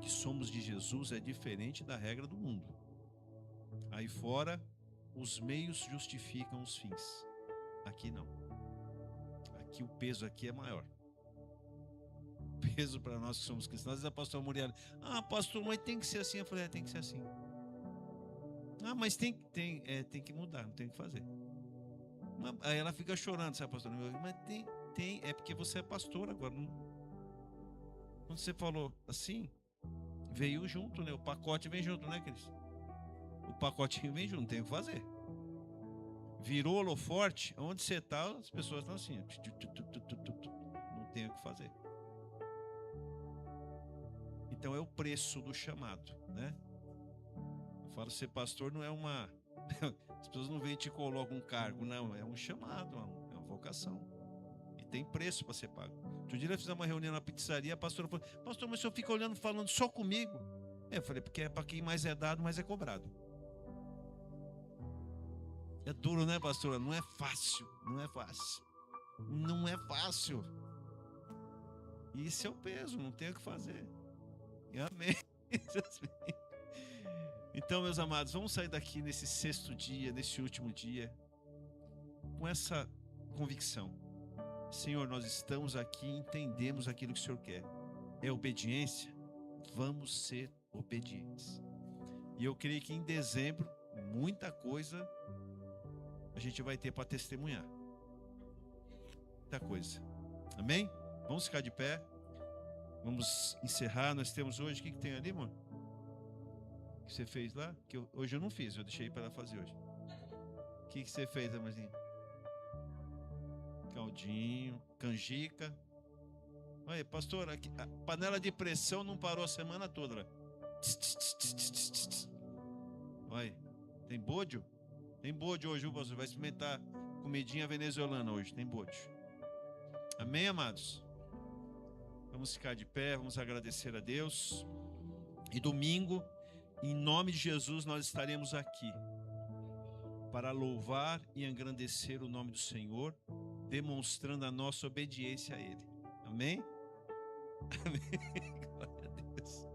que somos de Jesus, é diferente da regra do mundo. Aí fora, os meios justificam os fins. Aqui não. Aqui o peso aqui é maior. O peso para nós que somos cristãos. Às vezes a pastora Muriel, pastor, mas tem que ser assim. Eu falei, tem que ser assim. Mas tem que mudar, não tem o que fazer. Aí ela fica chorando, sabe, pastor? Mas tem, é porque você é pastor agora. Não... Quando você falou assim, veio junto, né? O pacote vem junto, né, Cris? O pacotinho vem junto, não tem o que fazer. Virou holoforte, onde você está, as pessoas estão assim, não tem o que fazer. Então é o preço do chamado, né? Eu falo, ser pastor não é uma... As pessoas não vêm e te colocam um cargo, não, é um chamado, é uma vocação. E tem preço para ser pago. Outro dia eu fiz uma reunião na pizzaria, a pastora falou, pastor, mas o senhor fica olhando, falando só comigo? Eu falei, porque é para quem mais é dado, mais é cobrado. É duro, né, pastora? Não é fácil, não é fácil. Não é fácil. Isso é o peso, não tem o que fazer. Amém. Então, meus amados, vamos sair daqui nesse sexto dia, nesse último dia, com essa convicção. Senhor, nós estamos aqui e entendemos aquilo que o Senhor quer. É obediência? Vamos ser obedientes. E eu creio que em dezembro, muita coisa a gente vai ter para testemunhar. Muita coisa. Amém? Vamos ficar de pé. Vamos encerrar. Nós temos hoje, o que tem ali, mano? O que você fez lá? Hoje eu não fiz, eu deixei para ela fazer hoje. O que você fez, amorzinho? Caldinho, canjica. Olha, pastor, aqui, a panela de pressão não parou a semana toda. Lá. Olha, tem bodio? Tem bodio hoje, pastor. Vai experimentar comidinha venezuelana hoje, tem bodio. Amém, amados? Vamos ficar de pé, vamos agradecer a Deus. E domingo, em nome de Jesus, nós estaremos aqui para louvar e engrandecer o nome do Senhor, demonstrando a nossa obediência a Ele. Amém? Amém. Glória a Deus.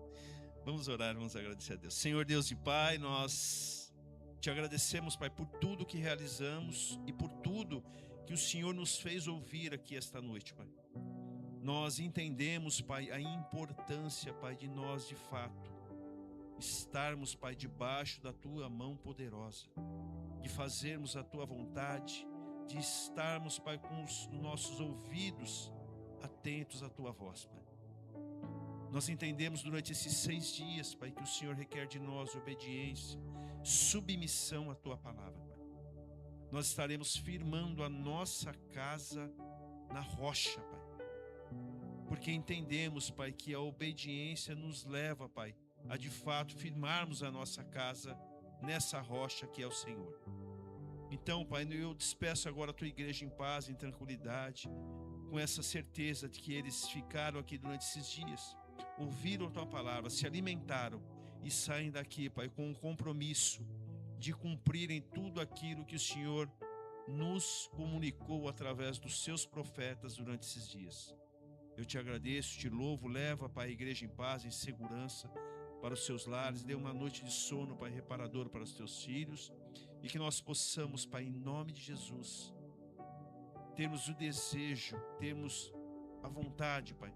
Vamos orar, vamos agradecer a Deus. Senhor Deus e Pai, nós te agradecemos, Pai, por tudo que realizamos e por tudo que o Senhor nos fez ouvir aqui esta noite, Pai. Nós entendemos, Pai, a importância, Pai, de nós, de fato, estarmos, Pai, debaixo da Tua mão poderosa, de fazermos a Tua vontade, de estarmos, Pai, com os nossos ouvidos atentos à Tua voz, Pai. Nós entendemos durante esses 6 dias, Pai, que o Senhor requer de nós obediência, submissão à Tua palavra, Pai. Nós estaremos firmando a nossa casa na rocha, Pai. Porque entendemos, Pai, que a obediência nos leva, Pai, a de fato firmarmos a nossa casa nessa rocha que é o Senhor. Então, Pai, eu despeço agora a Tua igreja em paz, em tranquilidade, com essa certeza de que eles ficaram aqui durante esses dias, ouviram a Tua palavra, se alimentaram e saem daqui, Pai, com um compromisso de cumprirem tudo aquilo que o Senhor nos comunicou através dos seus profetas durante esses dias. Eu te agradeço, te louvo, leva, Pai, a igreja em paz, em segurança para os seus lares, dê uma noite de sono, Pai, reparador para os teus filhos, e que nós possamos, Pai, em nome de Jesus, termos o desejo, termos a vontade, Pai,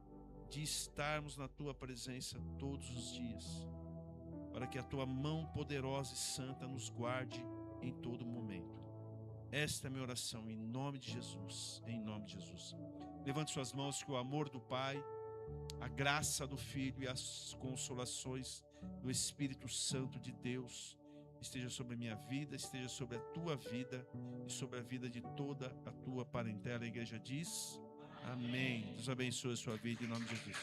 de estarmos na Tua presença todos os dias, para que a Tua mão poderosa e santa nos guarde em todo momento. Esta é a minha oração, em nome de Jesus, em nome de Jesus. Levante suas mãos, que o amor do Pai, a graça do Filho e as consolações do Espírito Santo de Deus esteja sobre a minha vida, esteja sobre a tua vida e sobre a vida de toda a tua parentela. A igreja diz: amém. Deus abençoe a sua vida em nome de Jesus.